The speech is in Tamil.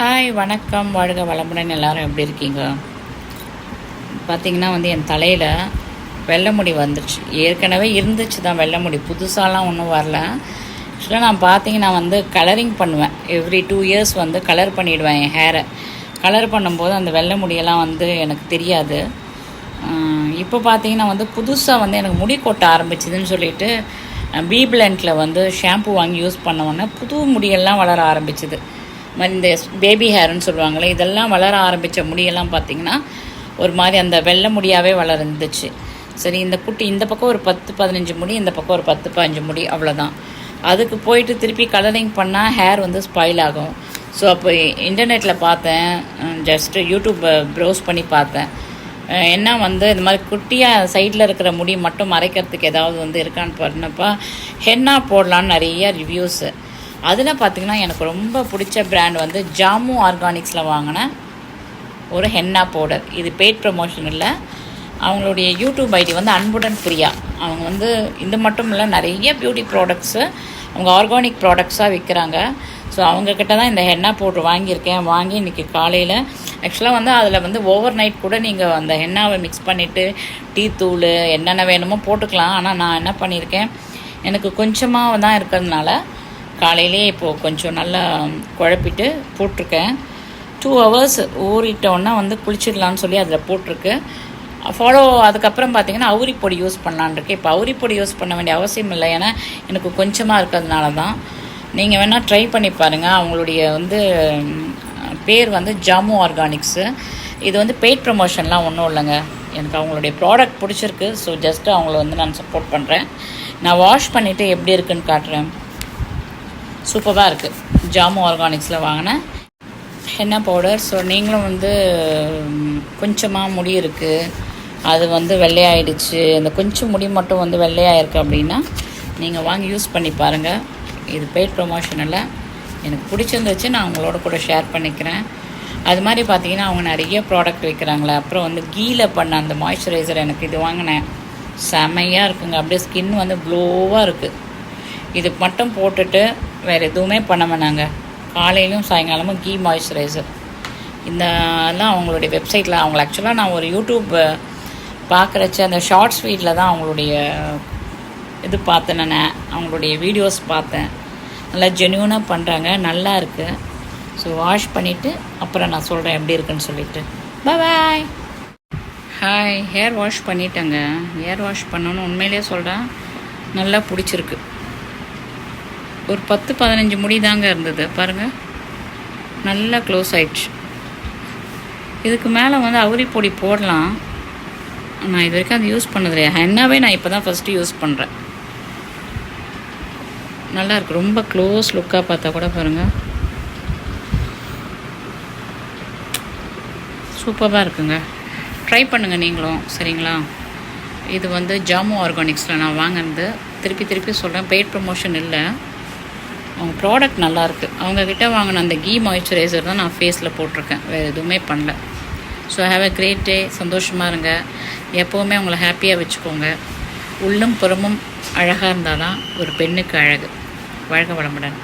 ஹாய் வணக்கம், வாழ்க வளமுடன். எல்லோரும் எப்படி இருக்கீங்க? பார்த்திங்கன்னா என் தலையில் வெள்ளை முடி வந்துடுச்சு. ஏற்கனவே இருந்துச்சு தான் வெள்ளை முடி, புதுசாலாம் ஒன்றும் வரல. ஆக்சுவலாக நான் பார்த்திங்கன்னா கலரிங் பண்ணுவேன். எவ்ரி 2 இயர்ஸ் கலர் பண்ணிவிடுவேன் என் ஹேரை. கலர் பண்ணும்போது அந்த வெள்ளை முடியெல்லாம் எனக்கு தெரியாது. இப்போ பார்த்திங்கன்னா புதுசாக எனக்கு முடி கொட்ட ஆரம்பிச்சிதுன்னு சொல்லிட்டு பீப்ளண்ட்டில் ஷாம்பு வாங்கி யூஸ் பண்ணோன்னே புது முடியெல்லாம் வளர ஆரம்பிச்சிது. இந்த பேபி ஹேர்னு சொல்லுவாங்களே, இதெல்லாம் வளர ஆரம்பித்த முடியெல்லாம் பார்த்திங்கன்னா ஒரு மாதிரி அந்த வெள்ளை முடியாகவே வளர்ந்துச்சு. சரி, இந்த பக்கம் ஒரு 10-15 முடி, இந்த பக்கம் ஒரு 10-15 முடி, அவ்வளோதான். அதுக்கு போயிட்டு திருப்பி கலரிங் பண்ணால் ஹேர் ஸ்பாயில் ஆகும். ஸோ அப்போ இன்டர்நெட்டில் பார்த்தேன், ஜஸ்ட்டு யூடியூப் ப்ரௌஸ் பண்ணி பார்த்தேன். என்ன இந்த மாதிரி குட்டியாக சைடில் இருக்கிற முடி மட்டும் மறைக்கிறதுக்கு ஏதாவது இருக்கான்னு பண்ணப்போ ஹென்னா போடலான்னு நிறைய ரிவ்யூஸு. அதில் பார்த்திங்கன்னா எனக்கு ரொம்ப பிடிச்ச பிராண்ட் ஜாமு ஆர்கானிக்ஸில் வாங்கின ஒரு ஹென்னா பவுடர். இது பெய்ட் ப்ரமோஷன் இல்லை, அவங்களுடைய யூடியூப் ஐடி அன்புடன் பிரியா. அவங்க இது மட்டும் இல்லை, நிறைய பியூட்டி ப்ராடக்ட்ஸு அவங்க ஆர்கானிக் ப்ராடக்ட்ஸாக விற்கிறாங்க. ஸோ அவங்கக்கிட்ட தான் இந்த ஹென்னா பவுடர் வாங்கியிருக்கேன். வாங்கி இன்றைக்கி காலையில் ஆக்சுவலாக அதில் ஓவர் நைட் கூட நீங்கள் அந்த ஹென்னாவை மிக்ஸ் பண்ணிவிட்டு டீ தூள் என்னென்ன வேணுமோ போட்டுக்கலாம். ஆனால் நான் என்ன பண்ணியிருக்கேன், எனக்கு கொஞ்சமாக தான் இருக்கிறதுனால காலையிலே இப்போது கொஞ்சம் நல்லா குழப்பிட்டு போட்டிருக்கேன். 2 hours ஊறிட்டோன்னா குளிச்சிடலான்னு சொல்லி அதில் போட்டிருக்கு. அதுக்கப்புறம் பார்த்திங்கன்னா அவுரி பொடி யூஸ் பண்ணலான் இருக்கேன். இப்போ அவுரி பொடி யூஸ் பண்ண வேண்டிய அவசியம் இல்லை, ஏன்னா எனக்கு கொஞ்சமாக இருக்கிறதுனால தான். நீங்கள் வேணால் ட்ரை பண்ணி பாருங்கள். அவங்களுடைய பேர் ஜாமு ஆர்கானிக்ஸு. இது பெய்ட் ப்ரமோஷன்லாம் ஒன்றும் இல்லைங்க. எனக்கு அவங்களுடைய ப்ராடக்ட் பிடிச்சிருக்கு. ஸோ ஜஸ்ட்டு அவங்கள நான் சப்போர்ட் பண்ணுறேன். நான் வாஷ் பண்ணிவிட்டு எப்படி இருக்குன்னு காட்டுறேன். சூப்பராக இருக்குது. ஜாமு ஆர்கானிக்ஸில் வாங்கினேன் ஹென்னா பவுடர். ஸோ நீங்களும் கொஞ்சமாக முடி இருக்குது, அது வெள்ளையாயிடுச்சு, அந்த கொஞ்சம் முடி மட்டும் வெள்ளையாயிருக்கு அப்படின்னா நீங்கள் வாங்கி யூஸ் பண்ணி பாருங்கள். இது பெய்ட் ப்ரொமோஷன் இல்லை, எனக்கு பிடிச்சிருந்துச்சு, நான் உங்களோட கூட ஷேர் பண்ணிக்கிறேன். அது மாதிரி பார்த்தீங்கன்னா அவங்க நிறைய ப்ராடக்ட் வைக்கிறாங்களே. அப்புறம் கீயில் பண்ண அந்த மாய்ஸ்சரைசர் எனக்கு இது வாங்கினேன், செமையாக இருக்குங்க. அப்படியே ஸ்கின் க்ளோவாக இருக்குது. இது மட்டும் போட்டுட்டு வேறு எதுவுமே பண்ண வேணாங்க. காலையிலும் சாயங்காலமும் கீ மாய்ஸ்சரைசர். இதெல்லாம் அவங்களுடைய வெப்சைட்டில் அவங்கள ஆக்சுவலாக நான் ஒரு யூடியூப் பார்க்குறச்ச அந்த ஷார்ட்ஸ் ஃபீடில் தான் அவங்களுடைய இது பார்த்தேன். நான் அவங்களுடைய வீடியோஸ் பார்த்தேன். நல்லா ஜென்யூனாக பண்ணுறாங்க, நல்லா இருக்குது. ஸோ வாஷ் பண்ணிவிட்டு அப்புறம் நான் சொல்கிறேன் எப்படி இருக்குன்னு சொல்லிவிட்டு. பாய். ஹாய், ஹேர் வாஷ் பண்ணிட்டேங்க. ஹேர் வாஷ் பண்ணணுன்னு உண்மையிலே சொல்கிறேன், நல்லா பிடிச்சிருக்கு. ஒரு 10-15 முடி தாங்க இருந்தது, பாருங்கள், நல்லா க்ளோஸ் ஆயிடுச்சு. இதுக்கு மேலே அவுரி பொடி போடலாம். நான் இது வரைக்கும் அது யூஸ் பண்ணது இல்லையா. ஹென்னாவே நான் இப்போ தான் ஃபஸ்ட்டு யூஸ் பண்ணுறேன். நல்லாயிருக்கு, ரொம்ப க்ளோஸ் லுக்காக பார்த்தா கூட பாருங்கள், சூப்பராக இருக்குங்க. ட்ரை பண்ணுங்கள் நீங்களும், சரிங்களா? இது ஜாமு ஆர்கானிக்ஸில் நான் வாங்கினது. திருப்பி சொல்கிறேன், பெய்ட் ப்ரமோஷன் இல்லை, அவங்க ப்ராடக்ட் நல்லாயிருக்கு. அவங்கக்கிட்ட வாங்கின அந்த கீ மாய்ஸ்சரைசர் தான் நான் ஃபேஸில் போட்டிருக்கேன், வேறு எதுவுமே பண்ணல. So have a great day. சந்தோஷமாக இருங்க, எப்போவுமே அவங்கள ஹாப்பியாக வச்சுக்கோங்க. உள்ளும் புறமும் அழகாக இருந்தால் தான் ஒரு பெண்ணுக்கு அழகு. வாழ்க வளமுடன்.